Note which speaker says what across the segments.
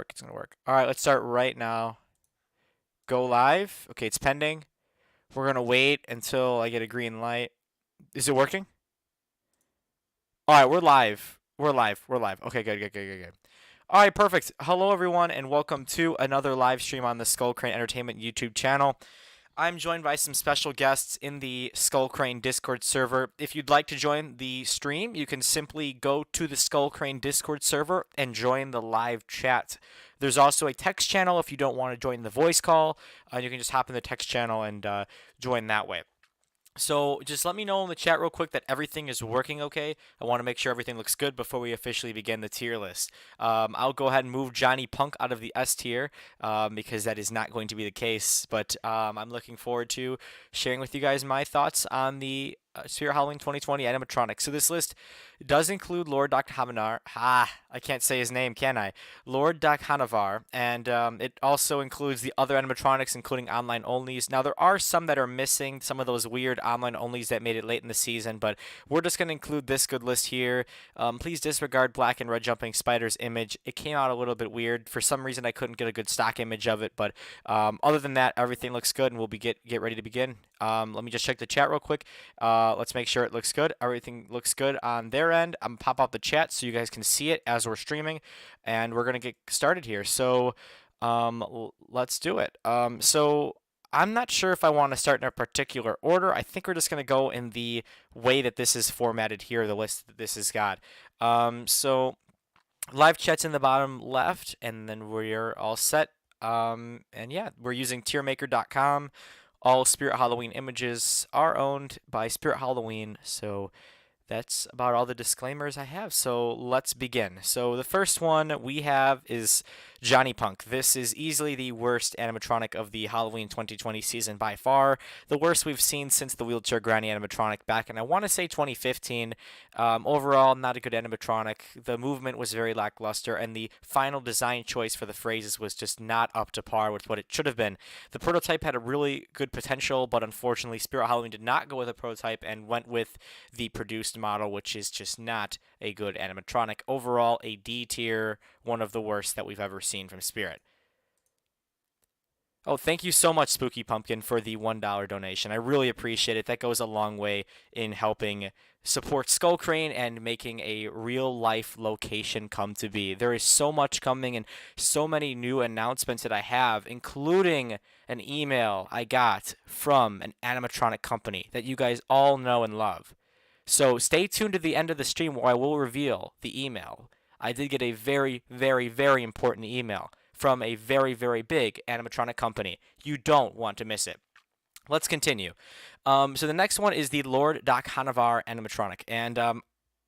Speaker 1: work. It's gonna work. All right, let's start right now. Go live. Okay, it's pending. We're gonna wait until I get a green light. Is it working? All right, we're live. We're live. We're live. Okay, good, good, good, good, good. All right, perfect. Hello, everyone, and welcome to another live stream on the Skull Crane Entertainment YouTube channel. I'm joined by some special guests in the Skull Crane Discord server. If you'd like to join the stream, you can simply go to the Skull Crane Discord server and join the live chat. There's also a text channel if you don't want to join the voice call. You can just hop in the text channel and join that way. So just let me know in the chat real quick that everything is working okay. I want to make sure everything looks good before we officially begin the tier list. I'll go ahead and move Johnny Punk out of the S tier because that is not going to be the case. But I'm looking forward to sharing with you guys my thoughts on the Spirit Halloween 2020 animatronic. So this list does include Lord Dr. Havanar. I can't say his name, can I? Lord Dr. Hanavar, and it also includes the other animatronics, including online onlys. Now there are some that are missing, some of those weird online onlys that made it late in the season, but we're just going to include this good list here. Please disregard black and red jumping spider's image. It came out a little bit weird. For some reason, I couldn't get a good stock image of it, but other than that, everything looks good, and we'll get ready to begin. Let me just check the chat real quick. Let's make sure it looks good. Everything looks good on their end. I'm gonna pop out the chat so you guys can see it as we're streaming, and we're gonna get started here. So, let's do it. So I'm not sure if I want to start in a particular order. I think we're just gonna go in the way that this is formatted here, the list that this has got. So live chat's in the bottom left, and then we're all set. And yeah, we're using tiermaker.com. All Spirit Halloween images are owned by Spirit Halloween, so that's about all the disclaimers I have. So let's begin. So the first one we have is Johnny Punk. This is easily the worst animatronic of the Halloween 2020 season by far. The worst we've seen since the wheelchair granny animatronic back in, I want to say, 2015. Overall, not a good animatronic. The movement was very lackluster, and the final design choice for the phrases was just not up to par with what it should have been. The prototype had a really good potential, but unfortunately, Spirit Halloween did not go with a prototype and went with the produced model, which is just not a good animatronic. Overall, a D tier, one of the worst that we've ever seen from Spirit. Oh, thank you so much, Spooky Pumpkin, for the $1 donation. I really appreciate it. That goes a long way in helping support Skull Crane and making a real life location come to be. There is so much coming and so many new announcements that I have, including an email I got from an animatronic company that you guys all know and love. So stay tuned to the end of the stream where I will reveal the email. I did get a very, very, very important email from a very, very big animatronic company. You don't want to miss it. Let's continue. So the next one is the Lord Doc Hanavar animatronic, and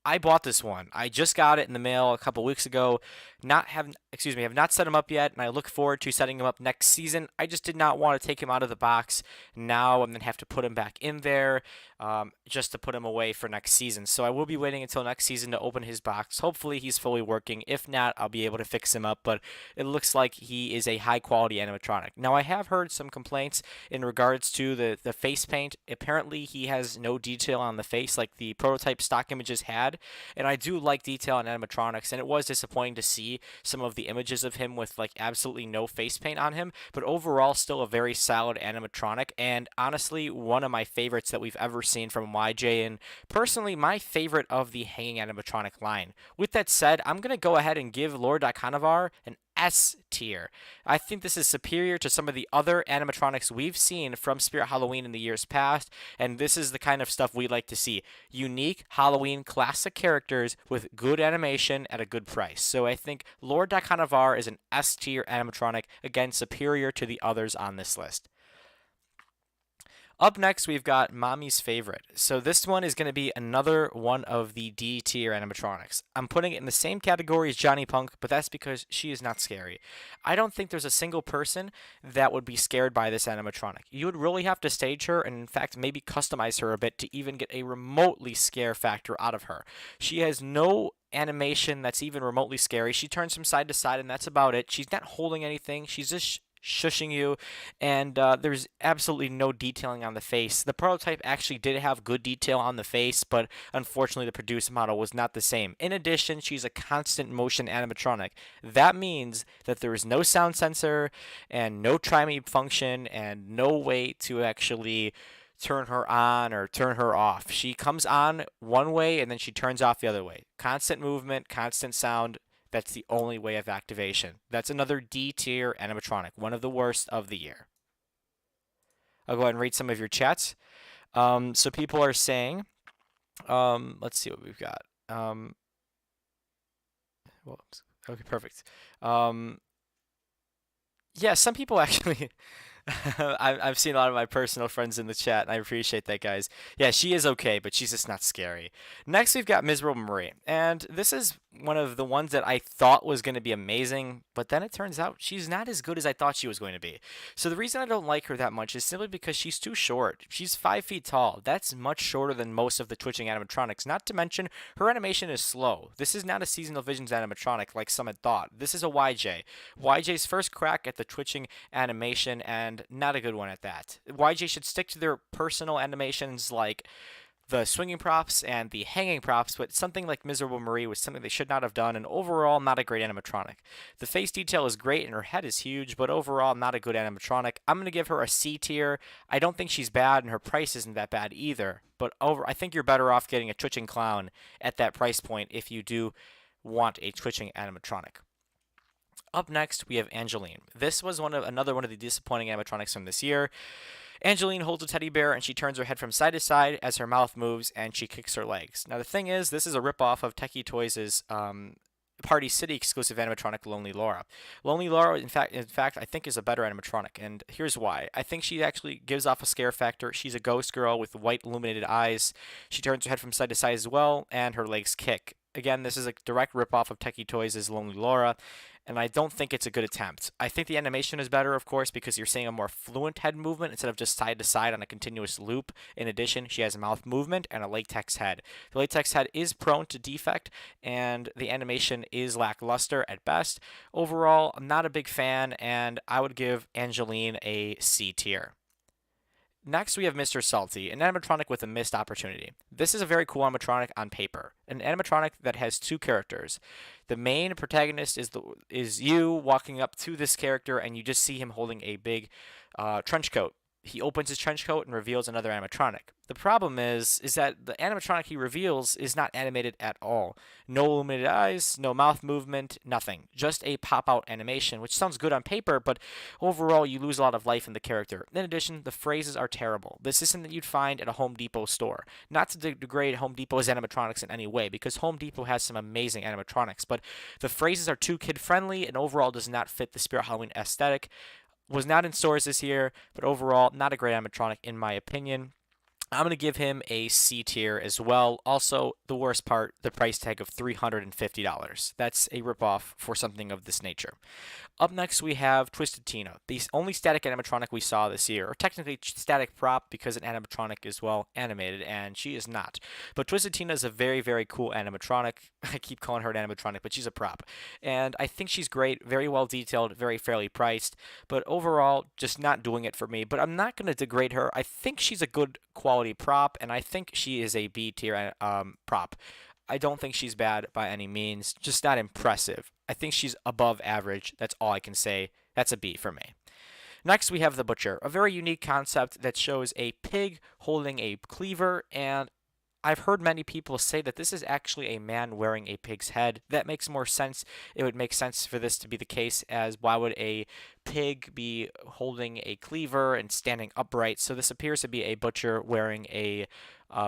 Speaker 1: I bought this one. I just got it in the mail a couple weeks ago. Have not set him up yet, and I look forward to setting him up next season. I just did not want to take him out of the box now and then have to put him back in there just to put him away for next season. So I will be waiting until next season to open his box. Hopefully he's fully working. If not, I'll be able to fix him up, but it looks like he is a high-quality animatronic. Now, I have heard some complaints in regards to the face paint. Apparently, he has no detail on the face like the prototype stock images had, and I do like detail on animatronics, and it was disappointing to see some of the images of him with like absolutely no face paint on him, but overall still a very solid animatronic, and honestly one of my favorites that we've ever seen from YJ, and personally my favorite of the hanging animatronic line. With that said, I'm going to go ahead and give Lord Dakanavar an S tier. I think this is superior to some of the other animatronics we've seen from Spirit Halloween in the years past, and this is the kind of stuff we like to see. Unique Halloween classic characters with good animation at a good price. So I think Lord Dakanavar is an S tier animatronic, again superior to the others on this list. Up next, we've got Mommy's Favorite. So this one is going to be another one of the D tier animatronics. I'm putting it in the same category as Johnny Punk, but that's because she is not scary. I don't think there's a single person that would be scared by this animatronic. You would really have to stage her and, in fact, maybe customize her a bit to even get a remotely scare factor out of her. She has no animation that's even remotely scary. She turns from side to side, and that's about it. She's not holding anything. She's just shushing you, and there's absolutely no detailing on the face. The prototype actually did have good detail on the face, but unfortunately the produced model was not the same. In addition, she's a constant motion animatronic. That means that there is no sound sensor and no triming function and no way to actually turn her on or turn her off. She comes on one way and then she turns off the other way. Constant movement, constant sound. That's the only way of activation. That's another D tier animatronic, one of the worst of the year. I'll go ahead and read some of your chats. So people are saying, let's see what we've got. Well, okay, perfect. Yeah, some people actually I've seen a lot of my personal friends in the chat, and I appreciate that, guys. Yeah, she is okay, but she's just not scary. Next, we've got Miserable Marie, and this is one of the ones that I thought was going to be amazing, but then it turns out she's not as good as I thought she was going to be. So the reason I don't like her that much is simply because she's too short. She's 5 feet tall. That's much shorter than most of the twitching animatronics. Not to mention, her animation is slow. This is not a Seasonal Visions animatronic like some had thought. This is a YJ. YJ's first crack at the twitching animation, and not a good one at that. YJ should stick to their personal animations like the swinging props and the hanging props, but something like Miserable Marie was something they should not have done, and overall, not a great animatronic. The face detail is great and her head is huge, but overall, not a good animatronic. I'm going to give her a C tier. I don't think she's bad, and her price isn't that bad either, but I think you're better off getting a twitching clown at that price point if you do want a twitching animatronic. Up next, we have Angeline. This was another one of the disappointing animatronics from this year. Angeline holds a teddy bear and she turns her head from side to side as her mouth moves and she kicks her legs. Now the thing is, this is a ripoff of Techie Toys' Party City exclusive animatronic Lonely Laura. Lonely Laura, in fact, I think is a better animatronic, and here's why. I think she actually gives off a scare factor. She's a ghost girl with white illuminated eyes. She turns her head from side to side as well, and her legs kick. Again, this is a direct ripoff of Techie Toys' Lonely Laura, and I don't think it's a good attempt. I think the animation is better, of course, because you're seeing a more fluent head movement instead of just side to side on a continuous loop. In addition, she has mouth movement and a latex head. The latex head is prone to defect, and the animation is lackluster at best. Overall, I'm not a big fan, and I would give Angeline a C tier. Next, we have Mr. Salty, an animatronic with a missed opportunity. This is a very cool animatronic on paper, an animatronic that has two characters. The main protagonist is you walking up to this character, and you just see him holding a big trench coat. He opens his trench coat and reveals another animatronic. The problem is that the animatronic he reveals is not animated at all. No illuminated eyes, no mouth movement, nothing. Just a pop-out animation, which sounds good on paper, but overall you lose a lot of life in the character. In addition, the phrases are terrible. This is something you'd find at a Home Depot store. Not to degrade Home Depot's animatronics in any way, because Home Depot has some amazing animatronics, but the phrases are too kid-friendly and overall does not fit the Spirit Halloween aesthetic. Was not in stores this year, but overall, not a great animatronic in my opinion. I'm going to give him a C tier as well. Also, the worst part, the price tag of $350. That's a ripoff for something of this nature. Up next, we have Twisted Tina, the only static animatronic we saw this year, or technically static prop because an animatronic is, well, animated, and she is not. But Twisted Tina is a very, very cool animatronic. I keep calling her an animatronic, but she's a prop. And I think she's great, very well detailed, very fairly priced, but overall, just not doing it for me. But I'm not going to degrade her. I think she's a good quality prop, and I think she is a B tier prop. I don't think she's bad by any means, just not impressive. I think she's above average. That's all I can say. That's a B for me. Next, we have the Butcher, a very unique concept that shows a pig holding a cleaver, and I've heard many people say that this is actually a man wearing a pig's head. That makes more sense. It would make sense for this to be the case, as why would a pig be holding a cleaver and standing upright? So this appears to be a butcher wearing a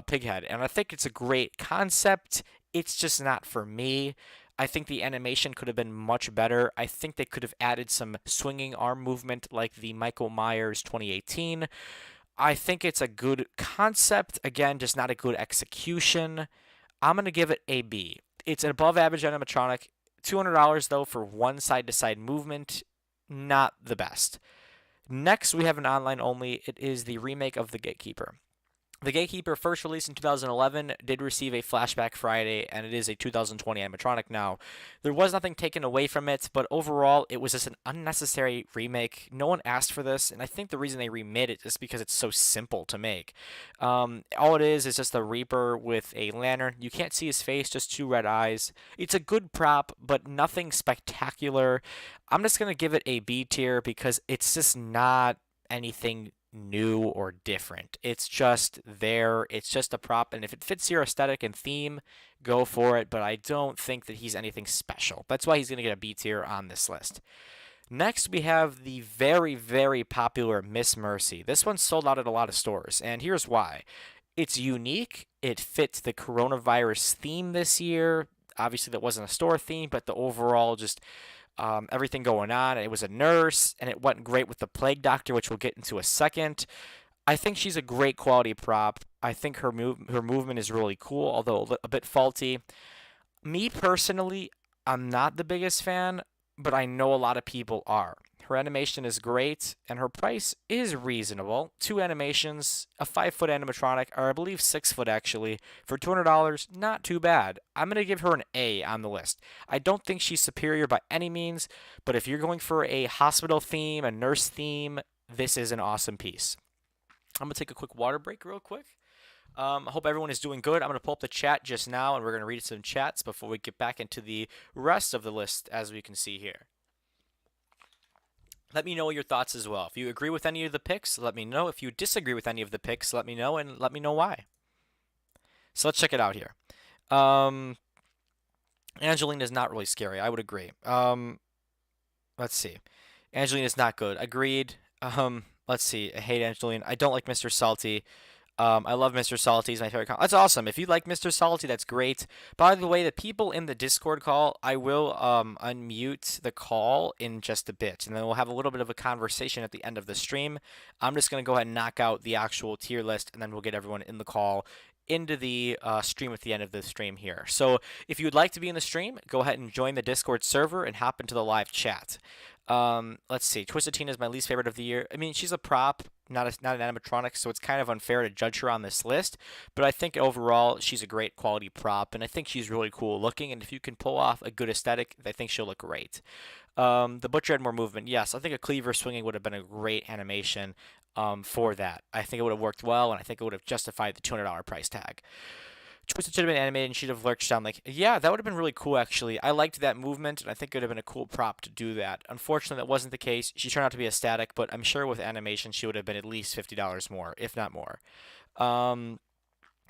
Speaker 1: pig head, and I think it's a great concept. It's just not for me. I think the animation could have been much better. I think they could have added some swinging arm movement like the Michael Myers 2018. I think it's a good concept. Again, just not a good execution. I'm going to give it a B. It's an above average animatronic. $200 though for one side to side movement. Not the best. Next, we have an online only. It is the remake of The Gatekeeper. The Gatekeeper, first released in 2011, did receive a Flashback Friday, and it is a 2020 animatronic now. There was nothing taken away from it, but overall, it was just an unnecessary remake. No one asked for this, and I think the reason they remade it is because it's so simple to make. All it is just a Reaper with a lantern. You can't see his face, just two red eyes. It's a good prop, but nothing spectacular. I'm just going to give it a B tier because it's just not anything new or different. It's just there. It's just a prop, and if it fits your aesthetic and theme, go for it. But I don't think that he's anything special. That's why he's going to get a B tier on this list. Next, we have the very, very popular Miss Mercy. This one sold out at a lot of stores, and here's why. It's unique. It fits the coronavirus theme this year. Obviously, that wasn't a store theme, but the overall just everything going on. It was a nurse, and it went great with the plague doctor, which we'll get into a second. I think she's a great quality prop. I think her movement is really cool, although a bit faulty. Me personally, I'm not the biggest fan, but I know a lot of people are. Her animation is great, and her price is reasonable. Two animations, a 5-foot animatronic, or I believe 6-foot actually, for $200, not too bad. I'm going to give her an A on the list. I don't think she's superior by any means, but if you're going for a hospital theme, a nurse theme, this is an awesome piece. I'm going to take a quick water break real quick. I hope everyone is doing good. I'm going to pull up the chat just now, and we're going to read some chats before we get back into the rest of the list, as we can see here. Let me know your thoughts as well. If you agree with any of the picks, let me know. If you disagree with any of the picks, let me know, and let me know why. So let's check it out here. Angeline is not really scary. I would agree. Let's see. Angeline is not good. Agreed. Let's see. I hate Angeline. I don't like Mr. Salty. I love Mr. Salty. He's my favorite. That's awesome. If you like Mr. Salty, that's great. By the way, the people in the Discord call, I will unmute the call in just a bit, and then we'll have a little bit of a conversation at the end of the stream. I'm just going to go ahead and knock out the actual tier list, and then we'll get everyone in the call into the stream at the end of the stream here. So if you would like to be in the stream, go ahead and join the Discord server and hop into the live chat. Let's see. Twisted Tina is my least favorite of the year. I mean, she's a prop, not an animatronic, so it's kind of unfair to judge her on this list. But I think overall, she's a great quality prop, and I think she's really cool looking. And if you can pull off a good aesthetic, I think she'll look great. The Butcher had more movement. Yes, I think a cleaver swinging would have been a great animation for that. I think it would have worked well, and I think it would have justified the $200 price tag. Twisted should have been animated and she'd have lurched down. Like, yeah, that would have been really cool, actually. I liked that movement, and I think it would have been a cool prop to do that. Unfortunately, that wasn't the case. She turned out to be a static, but I'm sure with animation, she would have been at least $50 more, if not more.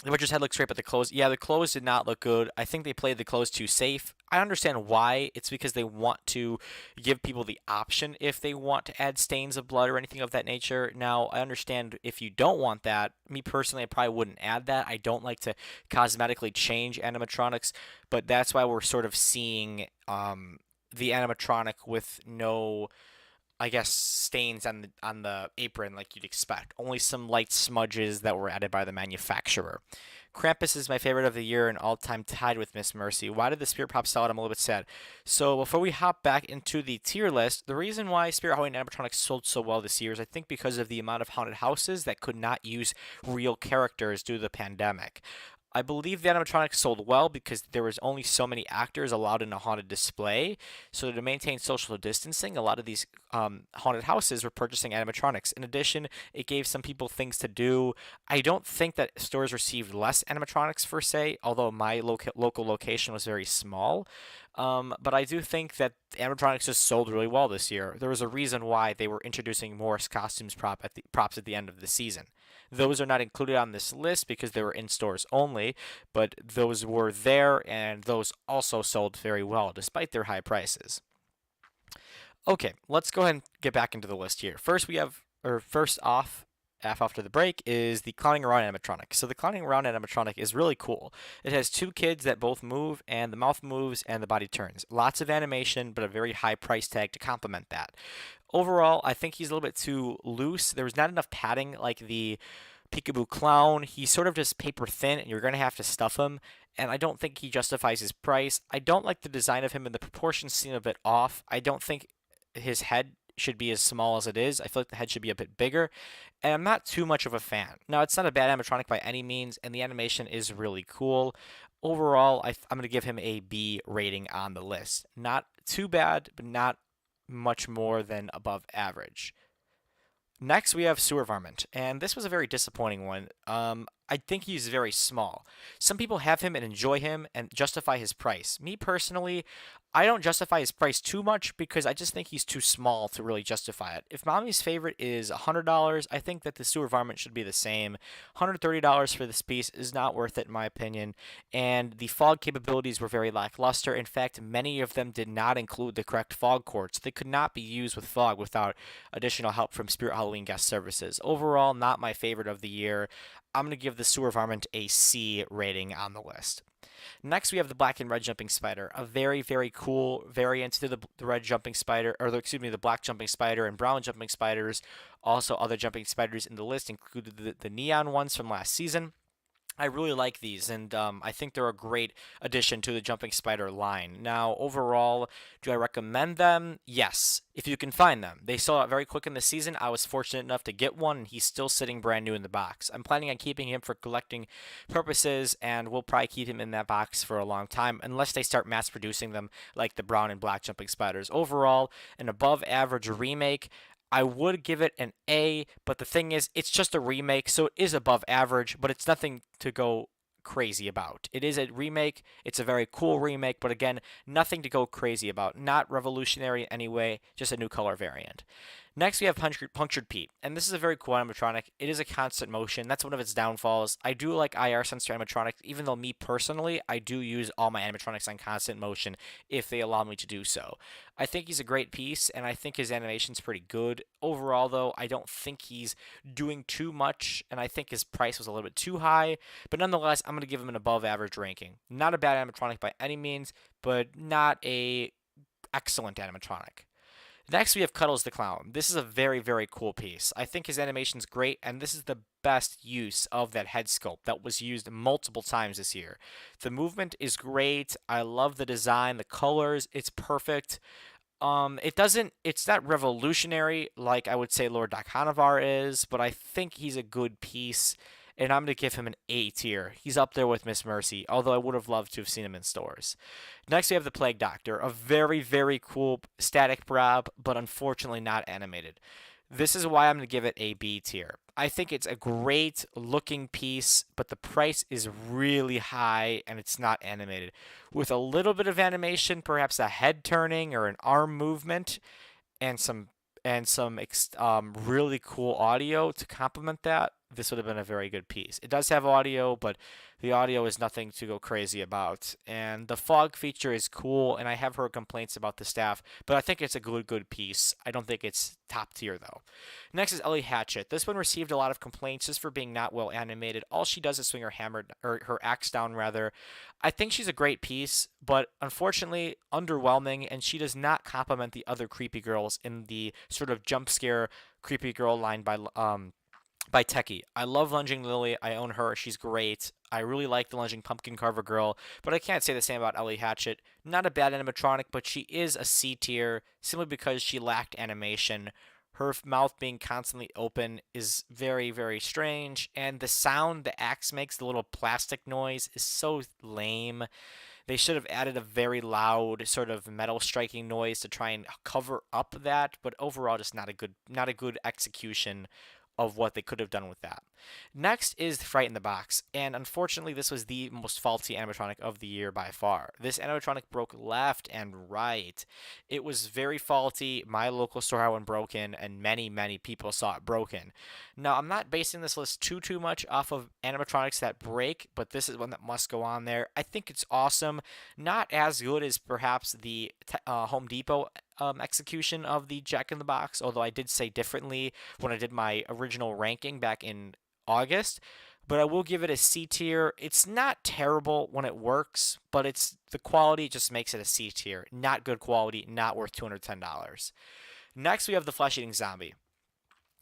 Speaker 1: The Butcher's head looks great, but the clothes, yeah, the clothes did not look good. I think they played the clothes too safe. I understand why. It's because they want to give people the option if they want to add stains of blood or anything of that nature. Now, I understand if you don't want that. Me personally, I probably wouldn't add that. I don't like to cosmetically change animatronics, but that's why we're sort of seeing the animatronic with no, I guess, stains on the apron like you'd expect. Only some light smudges that were added by the manufacturer. Krampus is my favorite of the year and all-time tied with Miss Mercy. Why did the Spirit Pop sell out? I'm a little bit sad. So before we hop back into the tier list, the reason why Spirit Halloween animatronics sold so well this year is I think because of the amount of haunted houses that could not use real characters due to the pandemic. I believe the animatronics sold well because there was only so many actors allowed in a haunted display. So to maintain social distancing, a lot of these haunted houses were purchasing animatronics. In addition, it gave some people things to do. I don't think that stores received less animatronics per se, although my local location was very small. But I do think that animatronics just sold really well this year. There was a reason why they were introducing more costumes props at the end of the season. Those are not included on this list because they were in stores only, but those were there and those also sold very well despite their high prices. Okay, let's go ahead and get back into the list here. First off, after the break, is the clowning around animatronic. So the clowning around animatronic is really cool. It has two kids that both move, and the mouth moves and the body turns. Lots of animation, but a very high price tag to complement that. Overall, I think he's a little bit too loose. There was not enough padding like the Peekaboo Clown. He's sort of just paper thin, and you're going to have to stuff him. And I don't think he justifies his price. I don't like the design of him, and the proportions seem a bit off. I don't think his head should be as small as it is. I feel like the head should be a bit bigger, and I'm not too much of a fan. Now, it's not a bad animatronic by any means, and the animation is really cool. Overall, I'm going to give him a B rating on the list. Not too bad, but not much more than above average. Next, we have Sewer Varmint, and this was a very disappointing one. I think he's very small. Some people have him and enjoy him and justify his price. Me personally, I don't justify his price too much because I just think he's too small to really justify it. If mommy's favorite is $100, I think that the Sewer Varmint should be the same. $130 for this piece is not worth it in my opinion, and the fog capabilities were very lackluster. In fact, many of them did not include the correct fog cords. They could not be used with fog without additional help from Spirit Halloween guest services. Overall, not my favorite of the year. I'm going to give the Sewer Varmint a C rating on the list. Next, we have the black and red jumping spider, a very, very cool variant to the red jumping spider, or excuse me, the black jumping spider and brown jumping spiders. Also, other jumping spiders in the list included the neon ones from last season. I really like these, and I think they're a great addition to the Jumping Spider line. Now, overall, do I recommend them? Yes, if you can find them. They sold out very quick in the season. I was fortunate enough to get one, and he's still sitting brand new in the box. I'm planning on keeping him for collecting purposes, and we'll probably keep him in that box for a long time, unless they start mass producing them like the brown and black Jumping Spiders. Overall, an above average remake. I would give it an A, but the thing is, it's just a remake, so it is above average, but it's nothing to go crazy about. It is a remake, it's a very cool remake, but again, nothing to go crazy about. Not revolutionary anyway, just a new color variant. Next, we have Punctured Pete, and this is a very cool animatronic. It is a constant motion. That's one of its downfalls. I do like IR sensor animatronics, even though me personally, I do use all my animatronics on constant motion if they allow me to do so. I think he's a great piece, and I think his animation's pretty good. Overall, though, I don't think he's doing too much, and I think his price was a little bit too high. But nonetheless, I'm going to give him an above average ranking. Not a bad animatronic by any means, but not a excellent animatronic. Next, we have Cuddles the Clown. This is a very, very cool piece. I think his animation's great, and this is the best use of that head sculpt that was used multiple times this year. The movement is great. I love the design, the colors. It's perfect. It's not revolutionary like I would say Lord Dakhanavar is, but I think he's a good piece, and I'm going to give him an A tier. He's up there with Miss Mercy, although I would have loved to have seen him in stores. Next, we have the Plague Doctor, a very, very cool static Brab, but unfortunately not animated. This is why I'm going to give it a B tier. I think it's a great looking piece, but the price is really high and it's not animated. With a little bit of animation, perhaps a head turning or an arm movement, and some really cool audio to complement that, this would have been a very good piece. It does have audio, but the audio is nothing to go crazy about. And the fog feature is cool, and I have heard complaints about the staff, but I think it's a good piece. I don't think it's top tier, though. Next is Ellie Hatchet. This one received a lot of complaints just for being not well animated. All she does is swing her hammer, or her axe down, rather. I think she's a great piece, but unfortunately underwhelming, and she does not complement the other creepy girls in the sort of jump scare creepy girl line by Techie. I love Lunging Lily. I own her. She's great. I really like the Lunging Pumpkin Carver Girl, but I can't say the same about Ellie Hatchet. Not a bad animatronic, but she is a C tier simply because she lacked animation. Her mouth being constantly open is very, very strange, and the sound the axe makes, the little plastic noise, is so lame. They should have added a very loud sort of metal striking noise to try and cover up that, but overall just not a good execution of what they could have done with that. Next is Fright in the Box, and unfortunately this was the most faulty animatronic of the year by far. This animatronic broke left and right. It was very faulty. My local store had one broken, and many people saw it broken. Now, I'm not basing this list too much off of animatronics that break, but this is one that must go on there. I think it's awesome. Not as good as perhaps the Home Depot execution of the Jack in the Box, although I did say differently when I did my original ranking back in August, but I will give it a C tier. It's not terrible when it works, but the quality just makes it a C tier. Not good quality, not worth $210. Next, we have the Flesh Eating Zombie.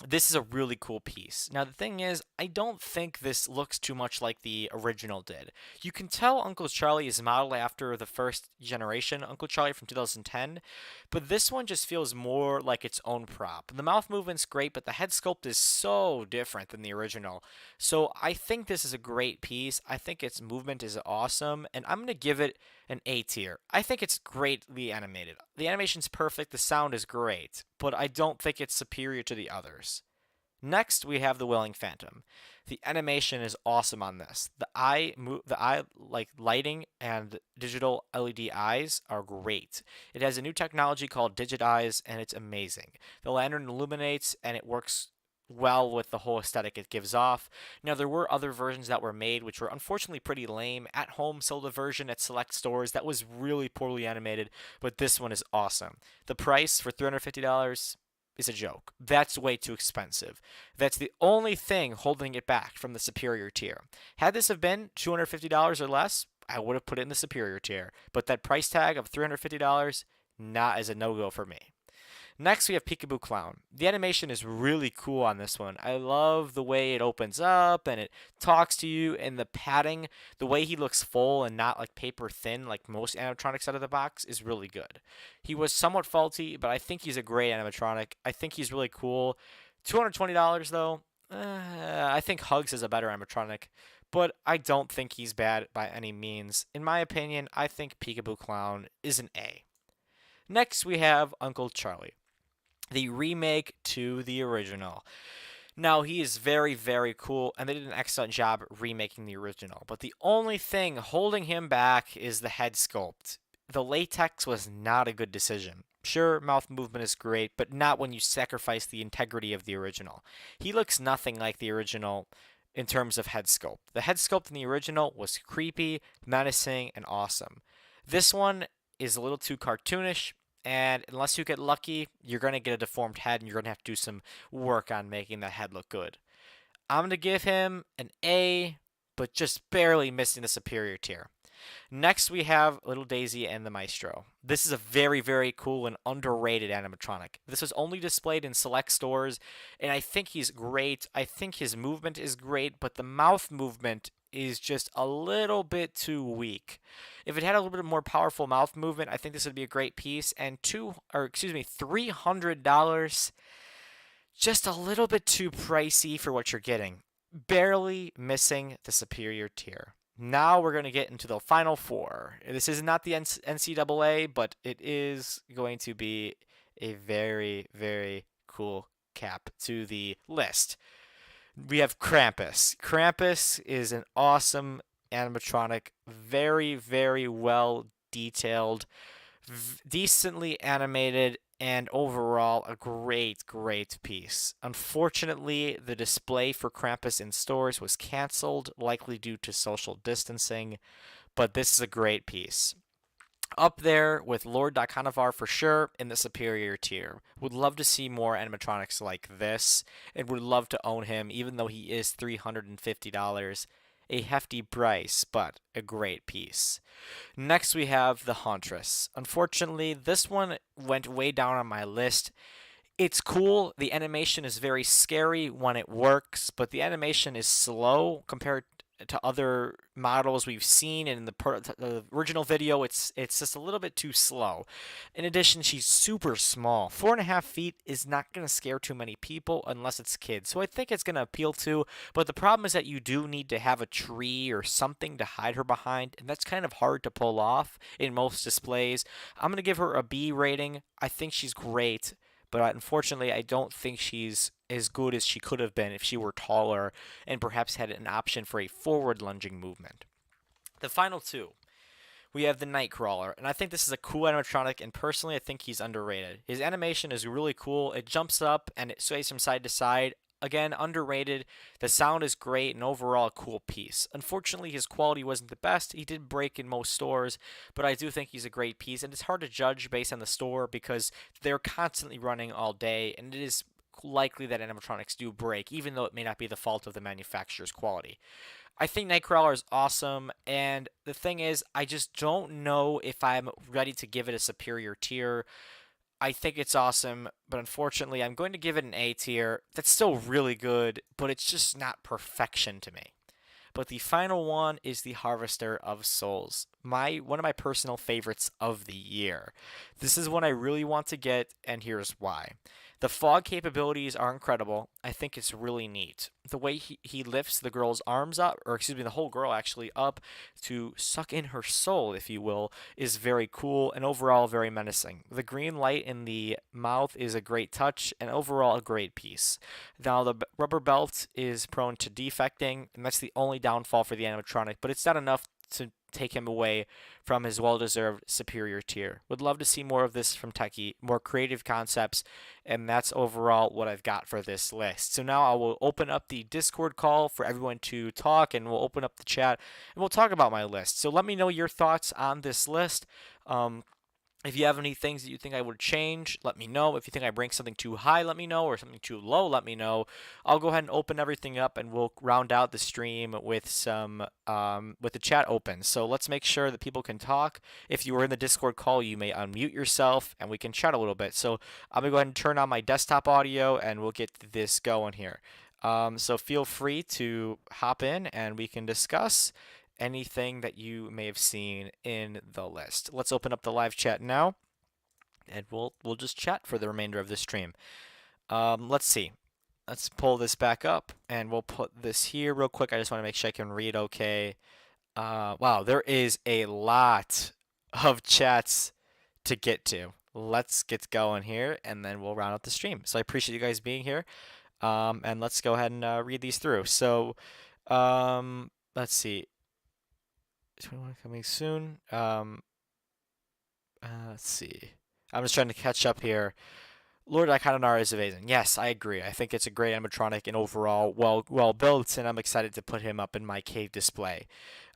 Speaker 1: This is a really cool piece. Now, the thing is, I don't think this looks too much like the original did. You can tell Uncle Charlie is modeled after the first generation Uncle Charlie from 2010, but this one just feels more like its own prop. The mouth movement's great, but the head sculpt is so different than the original. So I think this is a great piece. I think its movement is awesome, and I'm going to give it an A tier. I think it's greatly animated. The animation's perfect, the sound is great, but I don't think it's superior to the others. Next, we have the Willing Phantom. The animation is awesome on this. The eye like lighting and digital LED eyes are great. It has a new technology called Digit Eyes, and it's amazing. The lantern illuminates, and it works well with the whole aesthetic it gives off. Now, there were other versions that were made, which were unfortunately pretty lame. At Home sold a version at select stores that was really poorly animated, but this one is awesome. The price for $350 is a joke. That's way too expensive. That's the only thing holding it back from the superior tier. Had this have been $250 or less, I would have put it in the superior tier. But that price tag of $350, not as a no-go for me. Next, we have Peekaboo Clown. The animation is really cool on this one. I love the way it opens up and it talks to you, and the padding, the way he looks full and not like paper thin like most animatronics out of the box is really good. He was somewhat faulty, but I think he's a great animatronic. I think he's really cool. $220 though, I think Hugs is a better animatronic, but I don't think he's bad by any means. In my opinion, I think Peekaboo Clown is an A. Next, we have Uncle Charlie, the remake to the original. Now, he is very, very cool, and they did an excellent job remaking the original. But the only thing holding him back is the head sculpt. The latex was not a good decision. Sure, mouth movement is great, but not when you sacrifice the integrity of the original. He looks nothing like the original in terms of head sculpt. The head sculpt in the original was creepy, menacing, and awesome. This one is a little too cartoonish, and unless you get lucky, you're going to get a deformed head and you're going to have to do some work on making that head look good. I'm going to give him an A, but just barely missing the superior tier. Next, we have Little Daisy and the Maestro. This is a very, very cool and underrated animatronic. This was only displayed in select stores, and I think he's great. I think his movement is great, but the mouth movement is just a little bit too weak. If it had a little bit more powerful mouth movement, I think this would be a great piece. And $300, just a little bit too pricey for what you're getting. Barely missing the superior tier. Now we're going to get into the final four. This is not the NCAA, but it is going to be a very, very cool cap to the list. We have Krampus. Krampus is an awesome animatronic, very, very well detailed, decently animated, and overall a great, great piece. Unfortunately, the display for Krampus in stores was canceled, likely due to social distancing, but this is a great piece. Up there with Lord Dakonavar for sure in the superior tier. Would love to see more animatronics like this, and would love to own him, even though he is $350. A hefty price, but a great piece. Next, we have the Hauntress. Unfortunately, this one went way down on my list. It's cool. The animation is very scary when it works, but the animation is slow compared to other models we've seen. And in the original video, it's just a little bit too slow. In addition, she's super small. 4.5 feet is not going to scare too many people unless it's kids. So I think it's going to appeal to. But the problem is that you do need to have a tree or something to hide her behind, and that's kind of hard to pull off in most displays. I'm going to give her a B rating. I think she's great, but unfortunately, I don't think she's as good as she could have been if she were taller and perhaps had an option for a forward lunging movement. The final two, we have the Nightcrawler, and I think this is a cool animatronic, and personally, I think he's underrated. His animation is really cool. It jumps up and it sways from side to side. Again, underrated. The sound is great and overall a cool piece. Unfortunately, his quality wasn't the best. He did break in most stores, but I do think he's a great piece, and it's hard to judge based on the store because they're constantly running all day, and it is likely that animatronics do break, even though it may not be the fault of the manufacturer's quality. I think Nightcrawler is awesome, and the thing is, I just don't know if I'm ready to give it a superior tier. I think it's awesome, but unfortunately, I'm going to give it an A tier. That's still really good, but it's just not perfection to me. But the final one is the Harvester of Souls. One of my personal favorites of the year. This is one I really want to get, and here's why. The fog capabilities are incredible. I think it's really neat. The way he lifts the girl's arms up, or excuse me, the whole girl actually up to suck in her soul, if you will, is very cool and overall very menacing. The green light in the mouth is a great touch and overall a great piece. Now, the rubber belt is prone to defecting, and that's the only downfall for the animatronic, but it's not enough to take him away from his well-deserved superior tier. Would love to see more of this from Techie, more creative concepts, and that's overall what I've got for this list. So now I will open up the Discord call for everyone to talk, and we'll open up the chat, and we'll talk about my list. So let me know your thoughts on this list. If you have any things that you think I would change, let me know. If you think I rank something too high, let me know, or something too low, let me know. I'll go ahead and open everything up, and we'll round out the stream with some with the chat open. So let's make sure that people can talk. If you were in the Discord call, you may unmute yourself, and we can chat a little bit. So I'm gonna go ahead and turn on my desktop audio, and we'll get this going here. So feel free to hop in, and we can discuss anything that you may have seen in the list. Let's open up the live chat now, and we'll just chat for the remainder of the stream. Let's see. Let's pull this back up, and we'll put this here real quick. I just want to make sure I can read okay. Wow, there is a lot of chats to get to. Let's get going here, and then we'll round out the stream. So I appreciate you guys being here, and let's go ahead and read these through. So, let's see. 21 coming soon. Let's see. I'm just trying to catch up here. Lord Icononar is amazing. Yes, I agree. I think it's a great animatronic and overall well built, and I'm excited to put him up in my cave display.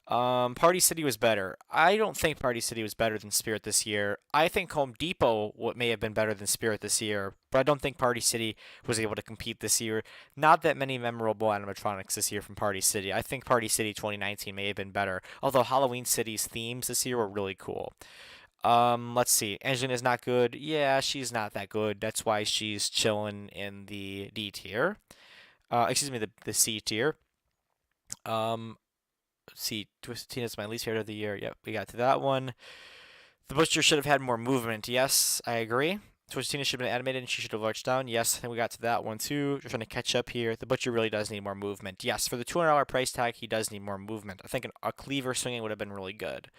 Speaker 1: Party City was better. I don't think Party City was better than Spirit this year. I think Home Depot may have been better than Spirit this year, but I don't think Party City was able to compete this year. Not that many memorable animatronics this year from Party City. I think Party City 2019 may have been better, although Halloween City's themes this year were really cool. Let's see. Angelina's not good. Yeah, she's not that good. That's why she's chilling in the D tier. Excuse me, the C tier. See, Twisted Tina's my least favorite of the year. Yep, we got to that one. The Butcher should have had more movement. Yes, I agree. Twisted Tina should have been animated and she should have arched down. Yes, I think we got to that one too. Just trying to catch up here. The Butcher really does need more movement. Yes, for the $200 price tag, he does need more movement. I think a cleaver swinging would have been really good.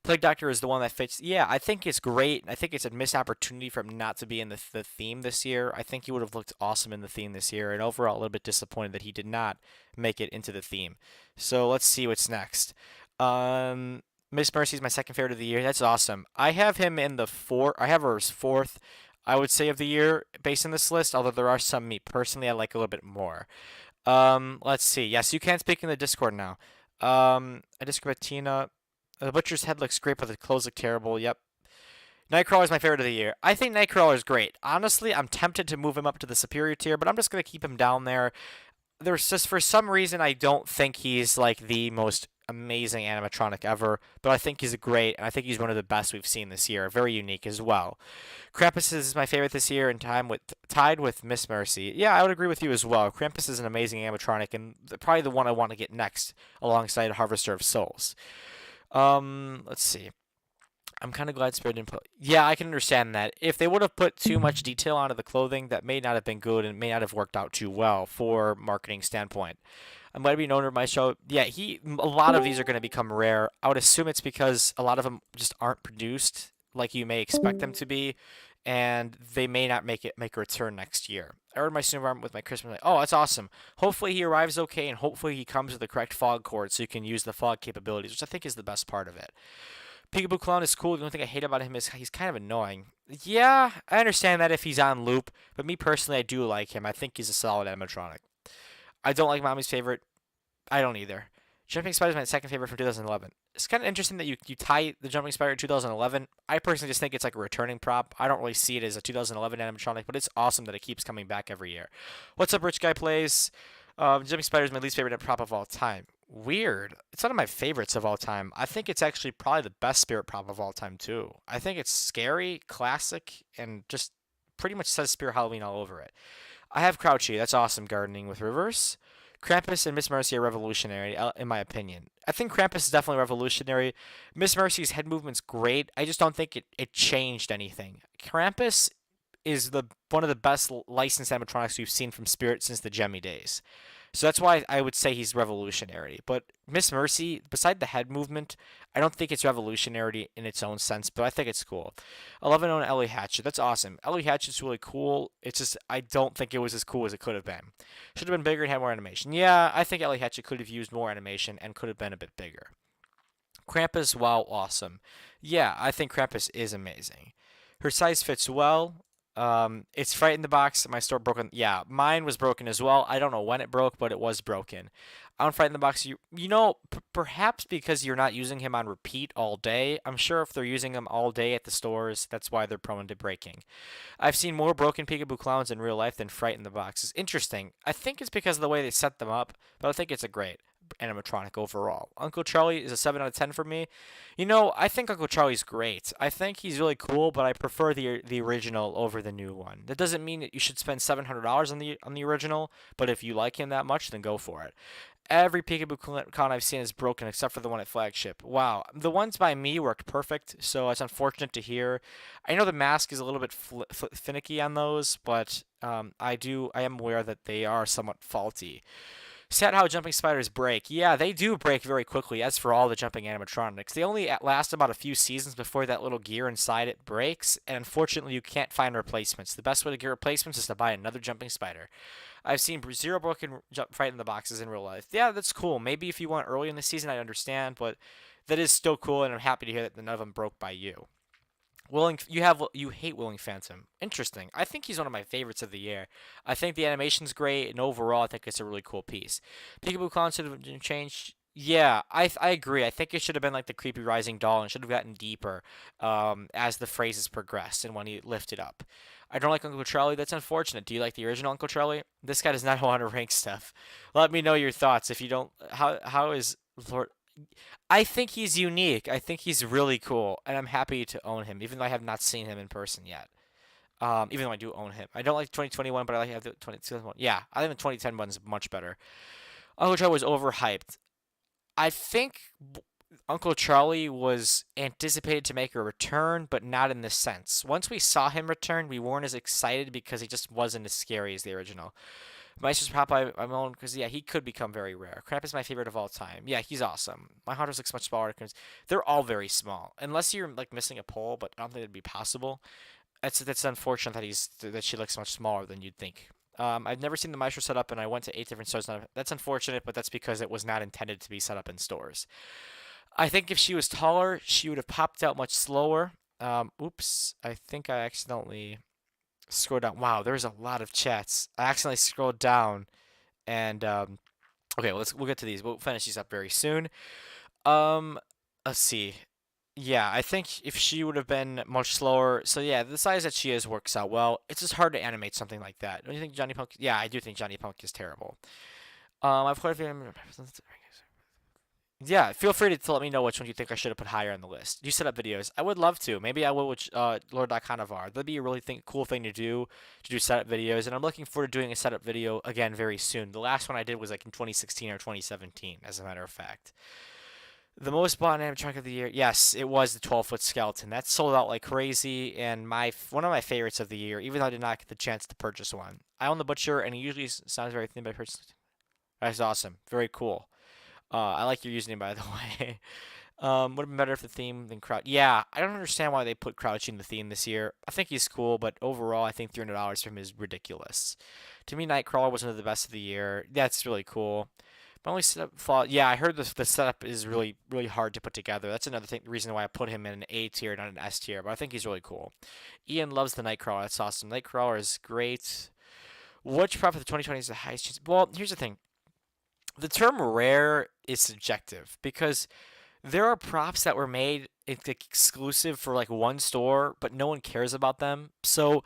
Speaker 1: Plague Doctor is the one that fits. Yeah, I think it's great. I think it's a missed opportunity for him not to be in the theme this year. I think he would have looked awesome in the theme this year, and overall a little bit disappointed that he did not make it into the theme. So let's see what's next. Miss Mercy is my second favorite of the year. That's awesome. I have him in the I have her as fourth, I would say, of the year based on this list, although there are some me personally I like a little bit more. Let's see. Yes, you can speak in the Discord now. I disagree with Tina. The Butcher's head looks great, but the clothes look terrible. Yep. Nightcrawler is my favorite of the year. I think Nightcrawler is great. Honestly, I'm tempted to move him up to the superior tier, but I'm just going to keep him down there. There's just, for some reason, I don't think he's like the most amazing animatronic ever, but I think he's great, and I think he's one of the best we've seen this year. Very unique as well. Krampus is my favorite this year, and tied with Miss Mercy. Yeah, I would agree with you as well. Krampus is an amazing animatronic, and probably the one I want to get next, alongside Harvester of Souls. Let's see. I'm kind of glad Spirit didn't put. Yeah, I can understand that. If they would have put too much detail onto the clothing, that may not have been good and may not have worked out too well for marketing standpoint. I'm glad to be known for my show. Yeah, a lot of these are going to become rare. I would assume it's because a lot of them just aren't produced like you may expect them to be, and they may not make a return next year. I ordered my Snowbarn with my Christmas light. Oh, that's awesome. Hopefully he arrives okay, and hopefully he comes with the correct fog cord so you can use the fog capabilities, which I think is the best part of it. Peekaboo Clown is cool. The only thing I hate about him is he's kind of annoying. Yeah, I understand that if he's on loop, but me personally, I do like him. I think he's a solid animatronic. I don't like Mommy's favorite. I don't either. Jumping Spider is my second favorite from 2011. It's kind of interesting that you tie the Jumping Spider to 2011. I personally just think it's like a returning prop. I don't really see it as a 2011 animatronic, but it's awesome that it keeps coming back every year. What's up, Rich Guy Plays? Jumping Spider is my least favorite prop of all time. Weird. It's one of my favorites of all time. I think it's actually probably the best spirit prop of all time too. I think it's scary, classic, and just pretty much says Spirit Halloween all over it. I have Crouchy. That's awesome gardening with reverse. Krampus and Miss Mercy are revolutionary, in my opinion. I think Krampus is definitely revolutionary. Miss Mercy's head movement's great. I just don't think it changed anything. Krampus is the one of the best licensed animatronics we've seen from Spirit since the Gemmy days. So that's why I would say he's revolutionary. But Miss Mercy, beside the head movement, I don't think it's revolutionary in its own sense, but I think it's cool. 11 on Ellie Hatchet. That's awesome. Ellie Hatchet's really cool. It's just, I don't think it was as cool as it could have been. Should have been bigger and had more animation. Yeah, I think Ellie Hatchet could have used more animation and could have been a bit bigger. Krampus, wow, awesome. Yeah, I think Krampus is amazing. Her size fits well. It's Fright in the Box. My store broken. Yeah, mine was broken as well. I don't know when it broke, but it was broken. On Fright in the Box, perhaps because you're not using him on repeat all day. I'm sure if they're using him all day at the stores, that's why they're prone to breaking. I've seen more broken Peekaboo clowns in real life than Fright in the Boxes. Interesting. I think it's because of the way they set them up, but I think it's a great animatronic overall. Uncle Charlie is a 7 out of 10 for me. I think Uncle Charlie's great. I think he's really cool, but I prefer the original over the new one. That doesn't mean that you should spend $700 on the original, but if you like him that much, then go for it. Every Peekaboo con I've seen is broken except for the one at Flagship. Wow. The ones by me worked perfect, so it's unfortunate to hear. I know the mask is a little bit finicky on those, but I am aware that they are somewhat faulty. Sad how jumping spiders break. Yeah, they do break very quickly, as for all the jumping animatronics. They only last about a few seasons before that little gear inside it breaks, and unfortunately you can't find replacements. The best way to get replacements is to buy another jumping spider. I've seen zero broken Fright in the Boxes in real life. Yeah, that's cool. Maybe if you went early in the season, I understand, but that is still cool, and I'm happy to hear that none of them broke by you. You hate Willing Phantom. Interesting. I think he's one of my favorites of the year. I think the animation's great, and overall, I think it's a really cool piece. Peekaboo Clown should have changed. Yeah, I agree. I think it should have been like the creepy rising doll and should have gotten deeper as the phrases progressed and when he lifted up. I don't like Uncle Charlie. That's unfortunate. Do you like the original Uncle Charlie? This guy does not want to rank stuff. Let me know your thoughts. If you don't, how is Lord? I think he's unique. I think he's really cool, and I'm happy to own him, even though I have not seen him in person yet. Even though I do own him, I don't like 2021, but I like the 2021. Yeah, I think the 2010 one's much better. Uncle Charlie was overhyped. I think Uncle Charlie was anticipated to make a return, but not in this sense. Once we saw him return, we weren't as excited because he just wasn't as scary as the original. Meister's Pop I'm on because yeah, he could become very rare. Crap is my favorite of all time. Yeah, he's awesome. My hunters looks much smaller because they're all very small. Unless you're like missing a pole, but I don't think it'd be possible. That's unfortunate that she looks much smaller than you'd think. I've never seen the Maestro set up, and I went to 8 different stores. That's unfortunate, but that's because it was not intended to be set up in stores. I think if she was taller, she would have popped out much slower. Oops, I think I accidentally scroll down. Wow, there's a lot of chats. I accidentally scrolled down, and okay, we'll get to these. We'll finish these up very soon. Um, let's see. Yeah, I think if she would have been much slower, so yeah, the size that she is works out well. It's just hard to animate something like that. Don't you think Johnny Punk? Yeah, I do think Johnny Punk is terrible. I've quite a few. Yeah, feel free to let me know which one you think I should have put higher on the list. You set up videos. I would love to. Maybe I will with Lord Conavar. That'd be a really cool thing to do setup videos, and I'm looking forward to doing a setup video again very soon. The last one I did was like in 2016 or 2017, as a matter of fact. The most bought animatronic of the year. Yes, it was the 12-foot skeleton. That sold out like crazy, and one of my favorites of the year, even though I did not get the chance to purchase one. I own the Butcher, and he usually sounds very thin, but I purchased. That's awesome. Very cool. I like your username, by the way. Would have been better if the theme than Crouch. Yeah, I don't understand why they put Crouchy in the theme this year. I think he's cool, but overall, I think $300 for him is ridiculous. To me, Nightcrawler was one of the best of the year. That's really cool. My only setup flaw, yeah, I heard the setup is really, really hard to put together. That's another reason why I put him in an A tier, not an S tier, but I think he's really cool. Ian loves the Nightcrawler. That's awesome. Nightcrawler is great. Which prop of the 2020 is the highest chance? Well, here's the thing. The term rare is subjective because there are props that were made exclusive for like one store, but no one cares about them. So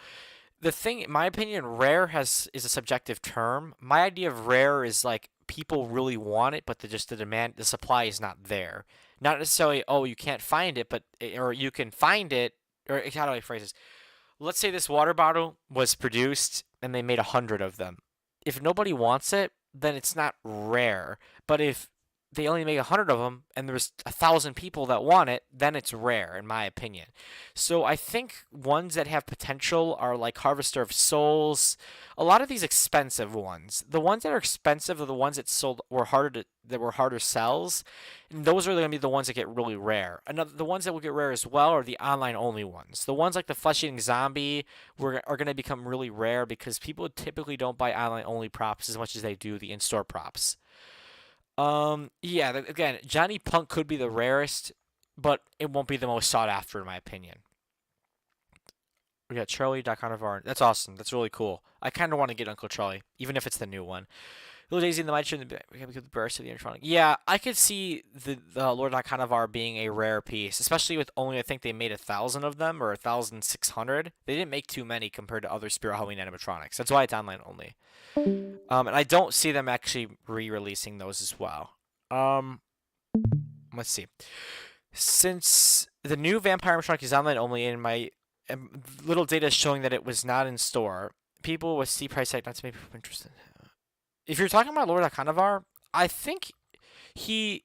Speaker 1: the thing, in my opinion, rare is a subjective term. My idea of rare is like people really want it, but the supply is not there. Not necessarily, oh, you can't find it, or you can find it, or how do I phrase this? Let's say this water bottle was produced and they made 100 of them. If nobody wants it, then it's not rare. But if they only make 100 of them and there's 1,000 people that want it, then it's rare, in my opinion. So I think ones that have potential are like Harvester of Souls. A lot of these expensive ones. The ones that are expensive are the ones that were harder sells. And those are going to be the ones that get really rare. The ones that will get rare as well are the online only ones. The ones like the Flesh Eating Zombie are going to become really rare because people typically don't buy online only props as much as they do the in-store props. Yeah, again, Johnny Punk could be the rarest, but it won't be the most sought after, in my opinion. We got Charlie Carnivore. That's awesome. That's really cool. I kind of want to get Uncle Charlie, even if it's the new one. Little Daisy in the Might we have the burst of the Animatronic. Yeah, I could see the Lord Carnivore being a rare piece, especially with only, I think they made 1,000 of them, or 1,600. They didn't make too many compared to other Spirit Halloween animatronics. That's why it's online only. And I don't see them actually re-releasing those as well. Let's see. Since the new Vampire Animatronic is online only, and my little data is showing that it was not in store, people with C price tag not to make people interested. If you're talking about Lord Carnivore, I think he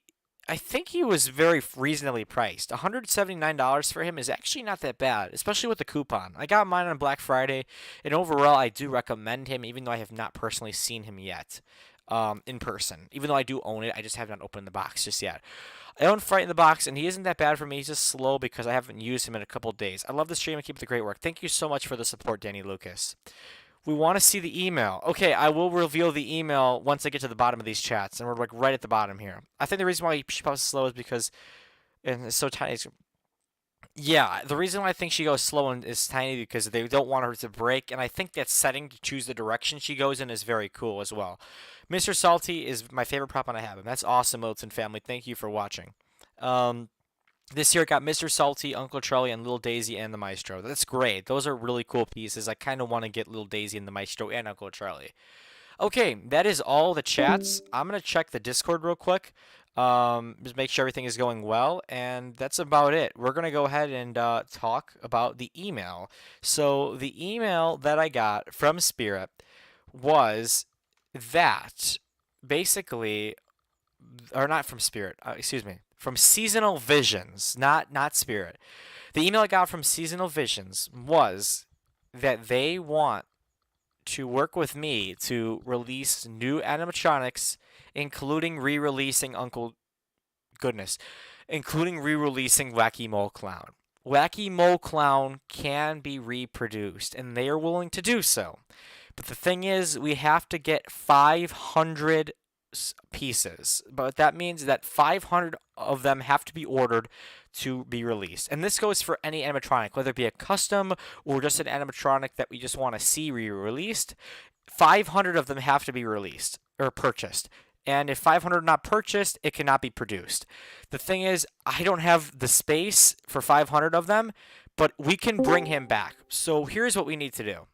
Speaker 1: was very reasonably priced. $179 for him is actually not that bad, especially with the coupon. I got mine on Black Friday, and overall, I do recommend him, even though I have not personally seen him yet in person. Even though I do own it, I just have not opened the box just yet. I own Fright in the Box, and he isn't that bad for me. He's just slow because I haven't used him in a couple days. I love the stream and keep up the great work. Thank you so much for the support, Danny Lucas. We want to see the email. Okay, I will reveal the email once I get to the bottom of these chats, and we're like right at the bottom here. I think the reason why she pops slow is because it's so tiny. Yeah, the reason why I think she goes slow and is tiny because they don't want her to break, and I think that setting to choose the direction she goes in is very cool as well. Mr. Salty is my favorite prop, and I have him. That's awesome, Milton family. Thank you for watching. This year it got Mr. Salty, Uncle Charlie, and Little Daisy and the Maestro. That's great. Those are really cool pieces. I kind of want to get Little Daisy and the Maestro and Uncle Charlie. Okay, that is all the chats. I'm going to check the Discord real quick. Just make sure everything is going well, and that's about it. We're going to go ahead and talk about the email. So the email that I got from Spirit was that basically, or not from Spirit, excuse me, from Seasonal Visions, not Spirit. The email I got from Seasonal Visions was that they want to work with me to release new animatronics, including re-releasing including re-releasing Wacky Mole Clown. Wacky Mole Clown can be reproduced, and they are willing to do so. But the thing is, we have to get 500 pieces. But that means that 500 of them have to be ordered to be released. And this goes for any animatronic, whether it be a custom or just an animatronic that we just want to see re-released. 500 of them have to be released or purchased. And if 500 are not purchased, it cannot be produced. The thing is, I don't have the space for 500 of them, but we can bring him back. So here's what we need to do.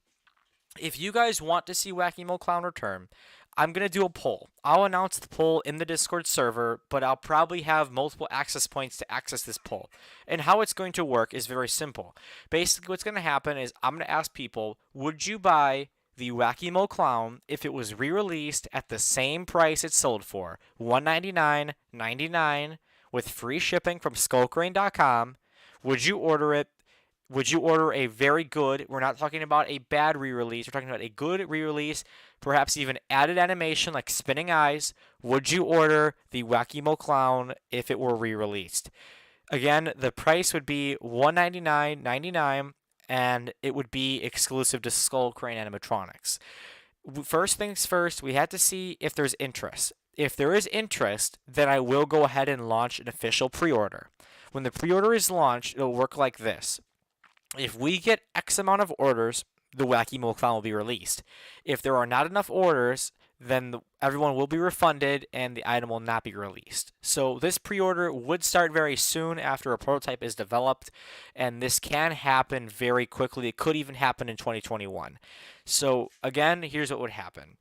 Speaker 1: If you guys want to see Wacky Mole Clown return, I'm going to do a poll. I'll announce the poll in the Discord server, but I'll probably have multiple access points to access this poll. And how it's going to work is very simple. Basically, what's going to happen is I'm going to ask people, would you buy the Wacky Mole Clown if it was re-released at the same price it sold for, $199.99 with free shipping from skullcrane.com? Would you order it? Would you order a very good, we're not talking about a bad re-release, we're talking about a good re-release, perhaps even added animation like spinning eyes? Would you order the Wacky Mole Clown if it were re-released? Again, the price would be $199.99, and it would be exclusive to Skull Crane Animatronics. First things first, we had to see if there's interest. If there is interest, then I will go ahead and launch an official pre-order. When the pre-order is launched, it'll work like this. If we get X amount of orders, the Wacky Mole Clown will be released. If there are not enough orders, then everyone will be refunded and the item will not be released. So this pre-order would start very soon after a prototype is developed, and this can happen very quickly. It could even happen in 2021. So again, here's what would happen.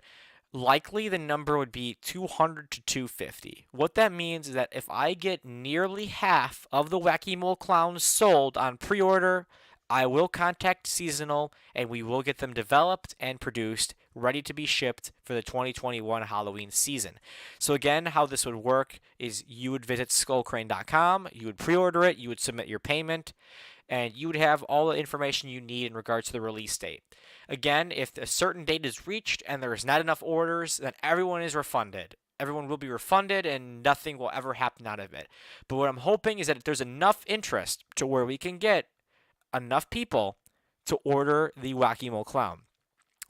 Speaker 1: likely the number would be 200 to 250. What that means is that if I get nearly half of the Wacky Mole clowns sold on pre-order, I will contact Seasonal and we will get them developed and produced, ready to be shipped for the 2021 Halloween season. So again, how this would work is you would visit skullcrane.com, you would pre-order it, you would submit your payment, and you would have all the information you need in regards to the release date. Again, if a certain date is reached and there is not enough orders, then everyone is refunded. Everyone will be refunded and nothing will ever happen out of it. But what I'm hoping is that if there's enough interest to where we can get enough people to order the Wacky Mole Clown.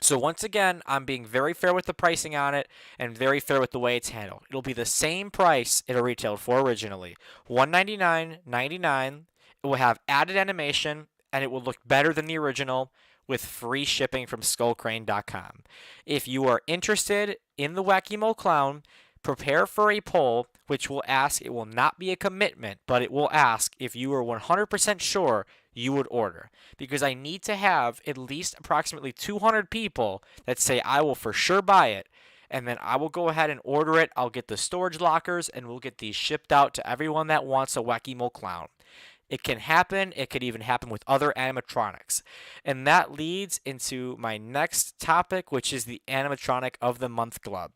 Speaker 1: So once again, I'm being very fair with the pricing on it and very fair with the way it's handled. It'll be the same price it retailed for originally, $199.99. It will have added animation and it will look better than the original with free shipping from skullcrane.com. If you are interested in the Wacky Mole Clown, prepare for a poll which will ask, it will not be a commitment, but it will ask if you are 100% sure you would order. Because I need to have at least approximately 200 people that say I will for sure buy it. And then I will go ahead and order it. I'll get the storage lockers and we'll get these shipped out to everyone that wants a Wacky Mole Clown. It can happen. It could even happen with other animatronics. And that leads into my next topic, which is the Animatronic of the Month Club.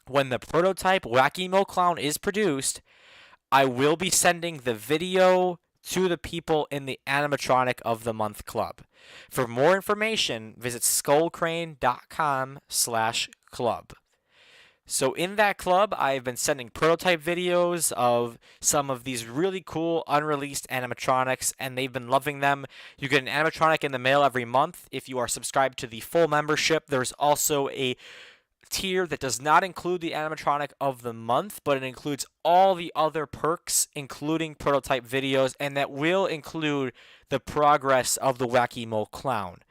Speaker 1: When the prototype Wacky Mole Clown is produced, I will be sending the video to the people in the Animatronic of the Month Club. For more information, visit skullcrane.com/club. So in that club, I've been sending prototype videos of some of these really cool unreleased animatronics, and they've been loving them. You get an animatronic in the mail every month. If you are subscribed to the full membership, there's also a tier that does not include the animatronic of the month, but it includes all the other perks, including prototype videos, and that will include the progress of the Wacky Mole Clown.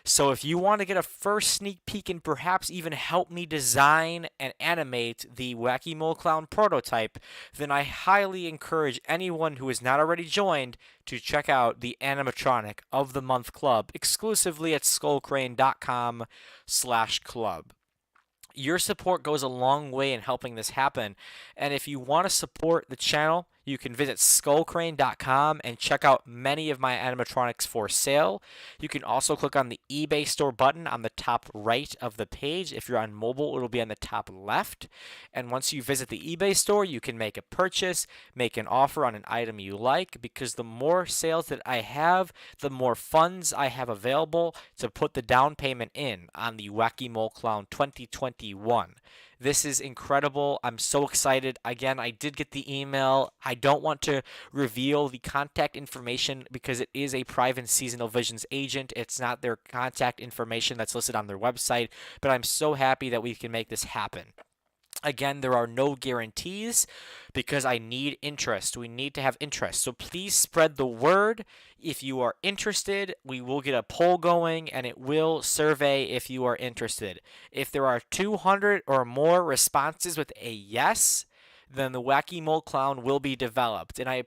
Speaker 1: So if you want to get a first sneak peek and perhaps even help me design and animate the Wacky Mole Clown prototype, then I highly encourage anyone who is not already joined to check out the Animatronic of the Month Club exclusively at skullcrane.com/club. Your support goes a long way in helping this happen. And if you want to support the channel, you can visit skullcrane.com and check out many of my animatronics for sale. You can also click on the eBay store button on the top right of the page. If you're on mobile, it'll be on the top left. And once you visit the eBay store, you can make a purchase, make an offer on an item you like, because the more sales that I have, the more funds I have available to put the down payment in on the Wacky Mole Clown 2021. This is incredible. I'm so excited. Again, I did get the email. I don't want to reveal the contact information because it is a private Seasonal Visions agent. It's not their contact information that's listed on their website, but I'm so happy that we can make this happen. Again, there are no guarantees because I need interest. We need to have interest. So please spread the word. If you are interested, we will get a poll going and it will survey if you are interested. If there are 200 or more responses with a yes, then the Wacky Mole Clown will be developed. And I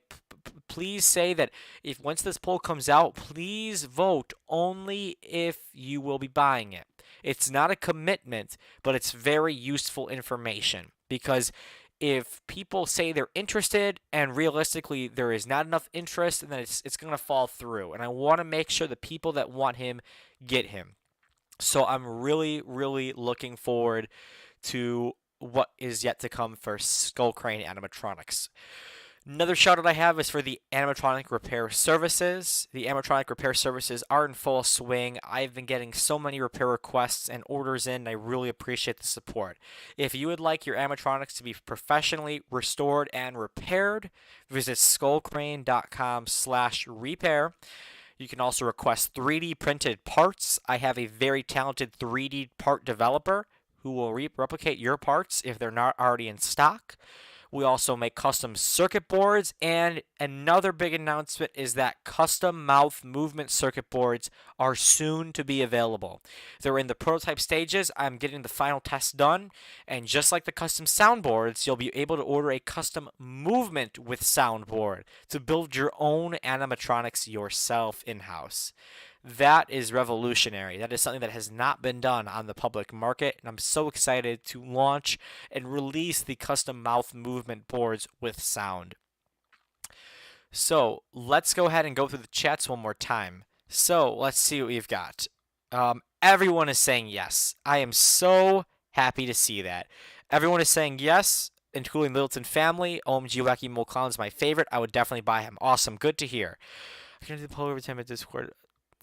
Speaker 1: please say that if once this poll comes out, please vote only if you will be buying it. It's not a commitment, but it's very useful information because if people say they're interested and realistically there is not enough interest, then it's going to fall through. And I want to make sure the people that want him get him. So I'm really, really looking forward to what is yet to come for Skull Crane Animatronics. Another shout out I have is for the animatronic repair services. The animatronic repair services are in full swing. I've been getting so many repair requests and orders in. And I really appreciate the support. If you would like your animatronics to be professionally restored and repaired, visit skullcrane.com/repair. You can also request 3D printed parts. I have a very talented 3D part developer who will replicate your parts if they're not already in stock. We also make custom circuit boards, and another big announcement is that custom mouth movement circuit boards are soon to be available. They're in the prototype stages. I'm getting the final tests done, and just like the custom soundboards, you'll be able to order a custom movement with soundboard to build your own animatronics yourself in-house. That is revolutionary. That is something that has not been done on the public market, and I'm so excited to launch and release the custom mouth movement boards with sound. So let's go ahead and go through the chats one more time. So let's see what we've got. Everyone is saying yes. I am so happy to see that. Everyone is saying yes, including Littleton family. OMG Wacky Mole Clown is my favorite. I would definitely buy him. Awesome. Good to hear. I can do the poll every time at Discord.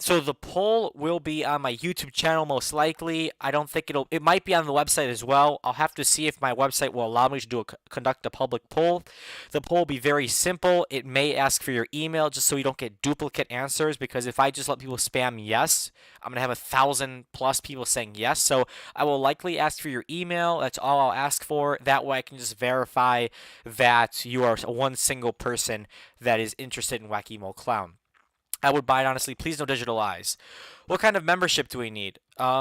Speaker 1: So the poll will be on my YouTube channel most likely. I don't think it might be on the website as well. I'll have to see if my website will allow me to conduct a public poll. The poll will be very simple. It may ask for your email just so you don't get duplicate answers, because if I just let people spam yes, I'm going to have 1,000+ people saying yes. So I will likely ask for your email. That's all I'll ask for. That way I can just verify that you are one single person that is interested in Wacky Mole Clown. I would buy it, honestly. Please no digital eyes. What kind of membership do we need?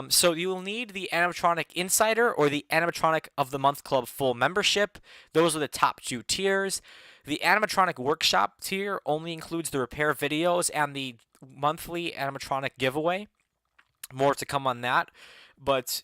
Speaker 1: So you will need the Animatronic Insider or the Animatronic of the Month Club full membership. Those are the top 2 tiers. The Animatronic Workshop tier only includes the repair videos and the monthly animatronic giveaway. More to come on that, but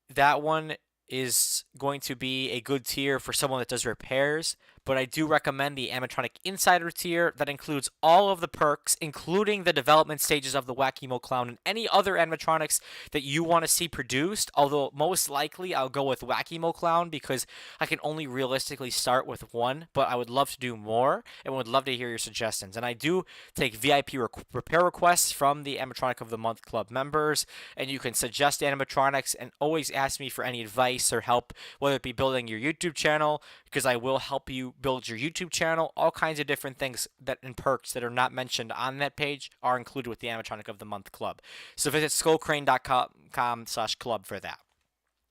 Speaker 1: that one is going to be a good tier for someone that does repairs. But I do recommend the Animatronic Insider tier that includes all of the perks, including the development stages of the Wacky Mole Clown and any other animatronics that you want to see produced. Although most likely I'll go with Wacky Mole Clown because I can only realistically start with one, but I would love to do more and would love to hear your suggestions. And I do take VIP repair requests from the Animatronic of the Month Club members, and you can suggest animatronics and always ask me for any advice or help, whether it be building your YouTube channel, because I will help you build your YouTube channel. All kinds of different things that and perks that are not mentioned on that page are included with the Animatronic of the Month Club. So visit skullcrane.com/club for that.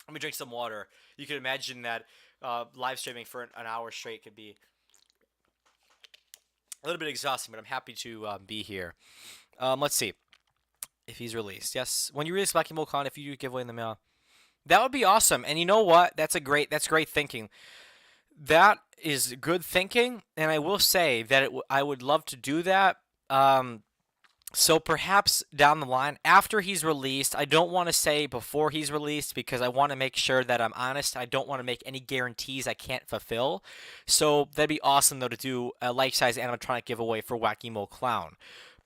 Speaker 1: Let me drink some water. You can imagine that live streaming for an hour straight could be a little bit exhausting, but I'm happy to be here. Let's see if he's released. Yes, when you release Wacky Mole Clown, if you give away in the mail, that would be awesome. And you know what? That's great thinking. That is good thinking, and I will say that I would love to do that. So perhaps down the line, after he's released, I don't want to say before he's released because I want to make sure that I'm honest. I don't want to make any guarantees I can't fulfill. So that'd be awesome, though, to do a life-size animatronic giveaway for Wacky Mole Clown.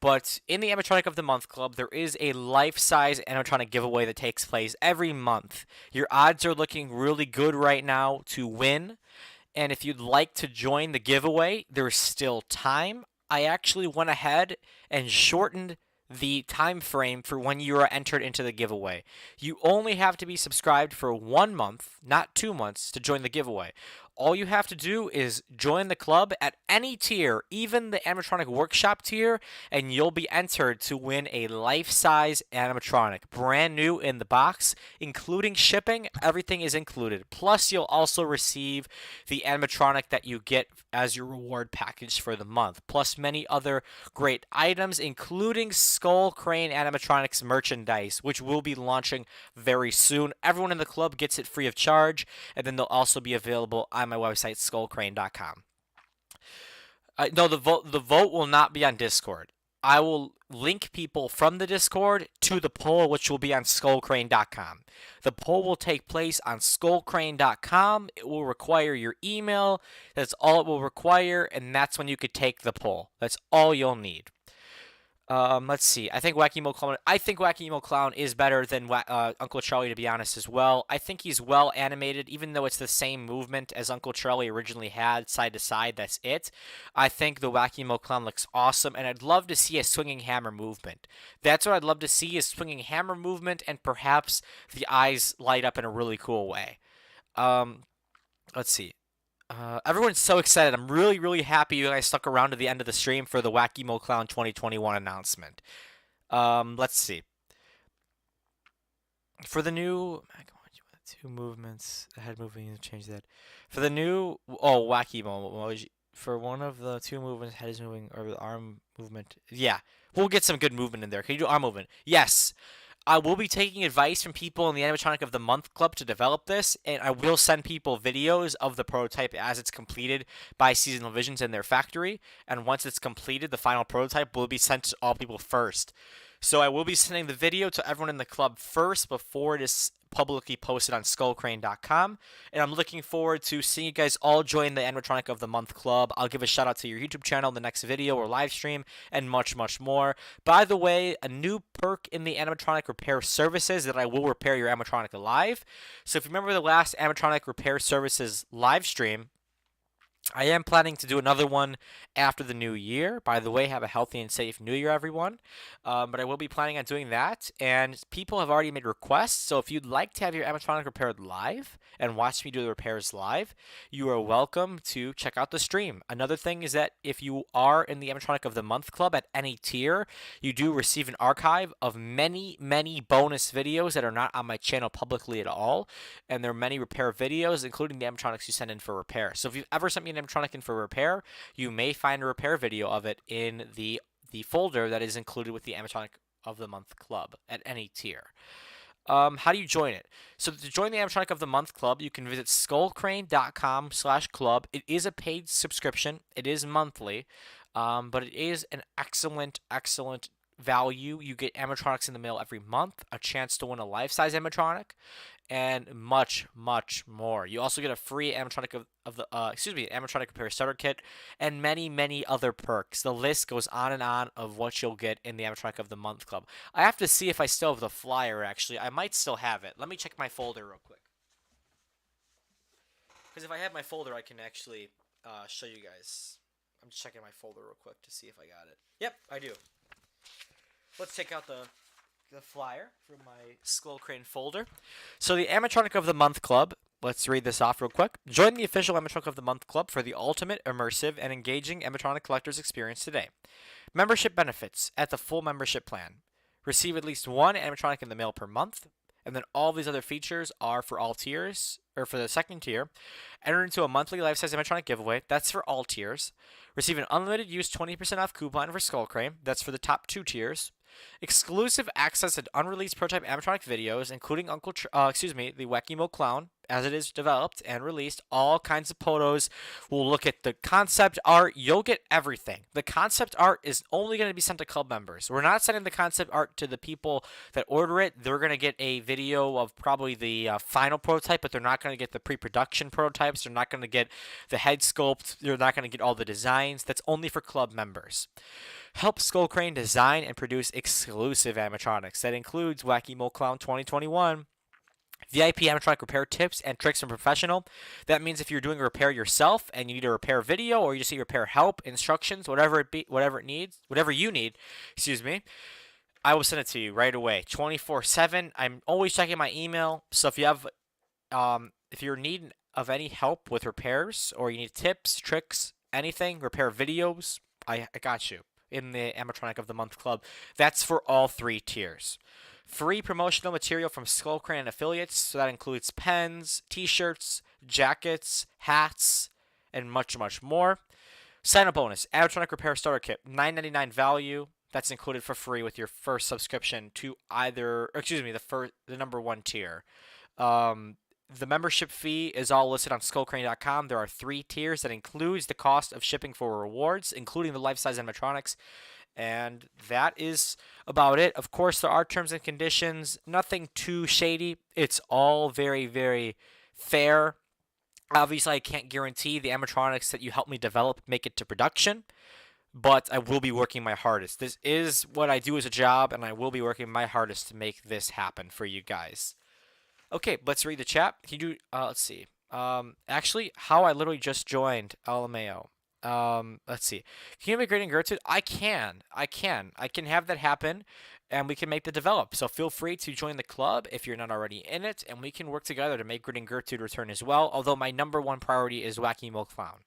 Speaker 1: But in the Animatronic of the Month Club, there is a life-size animatronic giveaway that takes place every month. Your odds are looking really good right now to win. And if you'd like to join the giveaway, there's still time. I actually went ahead and shortened the time frame for when you are entered into the giveaway. You only have to be subscribed for 1 month, not 2 months, to join the giveaway. All you have to do is join the club at any tier, even the animatronic workshop tier, and you'll be entered to win a life-size animatronic, brand new in the box, including shipping. Everything is included. Plus, you'll also receive the animatronic that you get as your reward package for the month, plus many other great items, including Skull Crane Animatronics merchandise, which will be launching very soon. Everyone in the club gets it free of charge, and then they'll also be available on my website, skullcrane.com. No, the vote will not be on Discord. I will link people from the Discord to the poll, which will be on skullcrane.com. The poll will take place on skullcrane.com. It will require your email. That's all it will require, and that's when you could take the poll. That's all you'll need. Let's see. I think Wacky Mole Clown is better than Uncle Charlie, to be honest, as well. I think he's well animated, even though it's the same movement as Uncle Charlie originally had, side to side. That's it. I think the Wacky Mole Clown looks awesome, and I'd love to see a swinging hammer movement. That's what I'd love to see, is swinging hammer movement, and perhaps the eyes light up in a really cool way. Let's see. Everyone's so excited. I'm really, really happy you guys stuck around to the end of the stream for the Wacky Mole Clown 2021 announcement. Let's see. For the new... 2 movements. The head moving, change that. For the new... Oh, Wacky Mole. For one of the 2 movements, head is moving, or the arm movement. Yeah, we'll get some good movement in there. Can you do arm movement? Yes. I will be taking advice from people in the Animatronic of the Month Club to develop this, and I will send people videos of the prototype as it's completed by Seasonal Visions in their factory. And once it's completed, the final prototype will be sent to all people first. So I will be sending the video to everyone in the club first before it is publicly posted on skullcrane.com. And I'm looking forward to seeing you guys all join the Animatronic of the Month Club. I'll give a shout out to your YouTube channel in the next video or live stream, and much, much more. By the way, a new perk in the animatronic repair services that I will repair your animatronic live. So if you remember the last animatronic repair services live stream, I am planning to do another one after the new year. By the way, have a healthy and safe new year, everyone. But I will be planning on doing that. And people have already made requests. So if you'd like to have your animatronic repaired live and watch me do the repairs live, you are welcome to check out the stream. Another thing is that if you are in the Animatronic of the Month Club at any tier, you do receive an archive of many, many bonus videos that are not on my channel publicly at all. And there are many repair videos, including the animatronics you send in for repair. So if you've ever sent me an animatronic in for repair, you may find a repair video of it in the folder that is included with the Animatronic of the Month Club at any tier. How do you join it? So to join the Animatronic of the Month Club, you can visit skullcrane.com/club. It is a paid subscription. It is monthly, but it is an excellent, excellent value. You get animatronics in the mail every month, a chance to win a life-size animatronic, and much, much more. You also get a free animatronic animatronic repair starter kit, and many, many other perks. The list goes on and on of what you'll get in the Animatronic of the Month Club. I have to see if I still have the flyer, actually. I might still have it. Let me check my folder real quick. Because if I have my folder, I can actually show you guys. I'm just checking my folder real quick to see if I got it. Yep, I do. Let's take out the flyer from my Skull Crane folder. So the Animatronic of the Month Club, let's read this off real quick. Join the official Animatronic of the Month Club for the ultimate, immersive, and engaging animatronic collector's experience today. Membership benefits at the full membership plan. Receive at least one animatronic in the mail per month, and then all these other features are for all tiers, or for the second tier. Enter into a monthly life-size animatronic giveaway. That's for all tiers. Receive an unlimited use 20% off coupon for Skull Crane. That's for the top 2 tiers. Exclusive access to unreleased prototype animatronic videos, including the Wacky Mo Clown, as it is developed and released. All kinds of photos. We'll look at the concept art. You'll get everything. The concept art is only going to be sent to club members. We're not sending the concept art to the people that order it. They're going to get a video of probably the final prototype, but they're not going to get the pre-production prototypes. They're not going to get the head sculpt. They're not going to get all the designs. That's only for club members. Help Skull Crane design and produce exclusive animatronics. That includes Wacky Mo Clown 2021, VIP animatronic repair tips and tricks from professional. That means if you're doing a repair yourself and you need a repair video, or you just need repair help, instructions, whatever you need, I will send it to you right away, 24/7. I'm always checking my email. So if you have, if you're in need of any help with repairs, or you need tips, tricks, anything, repair videos, I got you. In the Animatronic of the Month Club. That's for all 3 tiers. Free promotional material from Skull Crane and affiliates, so that includes pens, t-shirts, jackets, hats, and much, much more. Sign-up bonus, Animatronic Repair Starter Kit, $9.99 value. That's included for free with your first subscription to the number 1 tier. The membership fee is all listed on skullcrane.com. There are 3 tiers that includes the cost of shipping for rewards, including the life-size animatronics. And that is about it. Of course, there are terms and conditions. Nothing too shady. It's all very, very fair. Obviously, I can't guarantee the animatronics that you help me develop make it to production, but I will be working my hardest. This is what I do as a job, and I will be working my hardest to make this happen for you guys. Okay, let's read the chat. Can you do, let's see. Actually, how I literally just joined LMAO. Let's see. Can you make Grading Gertrude? I can have that happen, and we can make the develop. So feel free to join the club if you're not already in it, and we can work together to make Grading Gertrude return as well, although my number 1 priority is Wacky Mo Clown.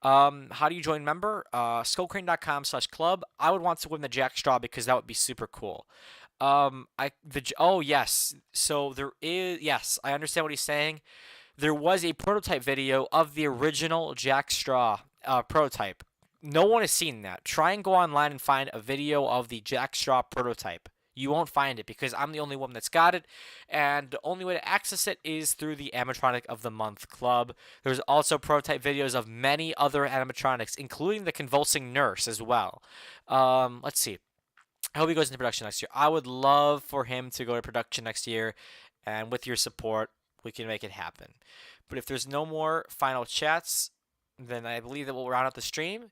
Speaker 1: How do you join member? Skullcrane.com/club. I would want to win the Jack Straw because that would be super cool. Yes. So there is, yes, I understand what he's saying. There was a prototype video of the original Jack Straw prototype. No one has seen that. Try and go online and find a video of the Jack Straw prototype. You won't find it because I'm the only one that's got it, and the only way to access it is through the Animatronic of the Month Club. There's also prototype videos of many other animatronics, including the convulsing nurse as well. Let's see. I hope he goes into production next year. I would love for him to go to production next year, and with your support, we can make it happen. But if there's no more final chats, then I believe that we'll round out the stream.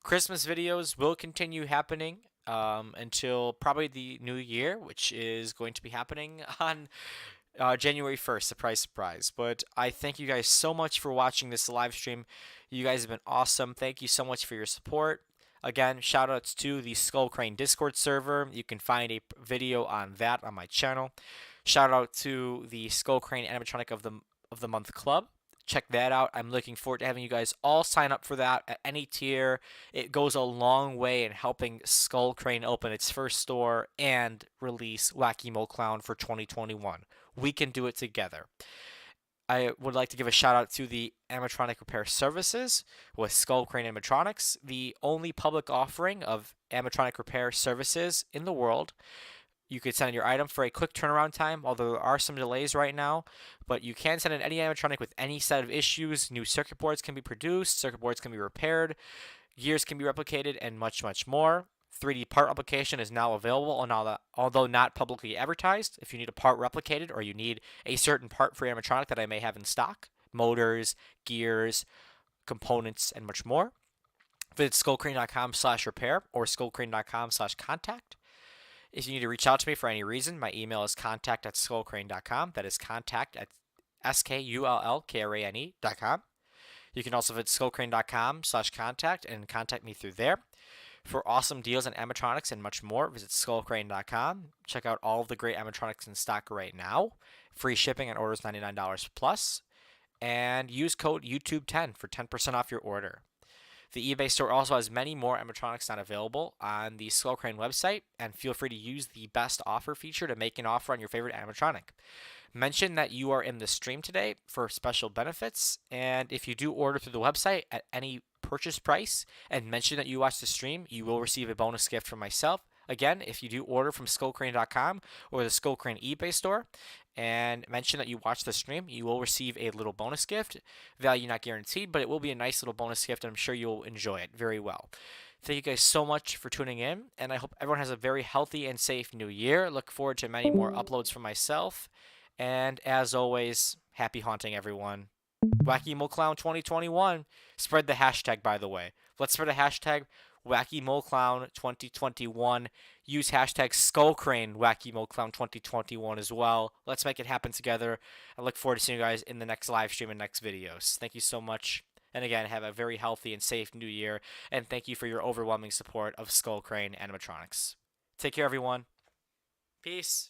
Speaker 1: Christmas videos will continue happening until probably the new year, which is going to be happening on January 1st. Surprise, surprise. But I thank you guys so much for watching this live stream. You guys have been awesome. Thank you so much for your support. Again, shout outs to the Skull Crane Discord server. You can find a video on that on my channel. Shout out to the Skull Crane Animatronic of the Month Club. Check that out. I'm looking forward to having you guys all sign up for that at any tier. It goes a long way in helping Skull Crane open its first store and release Wacky Mo Clown for 2021. We can do it together. I would like to give a shout out to the Animatronic Repair Services with Skull Crane Animatronics, the only public offering of animatronic repair services in the world. You could send in your item for a quick turnaround time, although there are some delays right now. But you can send in any animatronic with any set of issues. New circuit boards can be produced, circuit boards can be repaired, gears can be replicated, and much, much more. 3D part replication is now available, although not publicly advertised. If you need a part replicated or you need a certain part for animatronic that I may have in stock, motors, gears, components, and much more, visit skullcrane.com/repair or skullcrane.com/contact. If you need to reach out to me for any reason, my email is contact@skullcrane.com. That is contact@skullkrane.com. You can also visit skullcrane.com/contact and contact me through there. For awesome deals on animatronics and much more, visit skullcrane.com. Check out all of the great animatronics in stock right now. Free shipping on orders $99 plus. And use code YouTube10 for 10% off your order. The eBay store also has many more animatronics not available on the Skull Crane website, and feel free to use the best offer feature to make an offer on your favorite animatronic. Mention that you are in the stream today for special benefits, and if you do order through the website at any purchase price and mention that you watch the stream, you will receive a bonus gift from myself. Again, if you do order from skullcrane.com or the Skull Crane eBay store and mention that you watch the stream, you will receive a little bonus gift. Value not guaranteed, but it will be a nice little bonus gift, and I'm sure you'll enjoy it very well. Thank you guys so much for tuning in, and I hope everyone has a very healthy and safe new year. Look forward to many more uploads from myself. And as always, happy haunting, everyone. Wacky Mo Clown 2021. Spread the hashtag, by the way. Let's spread a hashtag Wacky Mo Clown 2021. Use hashtag Skullcrane Wacky Mo Clown 2021 as well. Let's make it happen together. I look forward to seeing you guys in the next live stream and next videos. Thank you so much. And again, have a very healthy and safe new year. And thank you for your overwhelming support of Skull Crane Animatronics. Take care, everyone. Peace.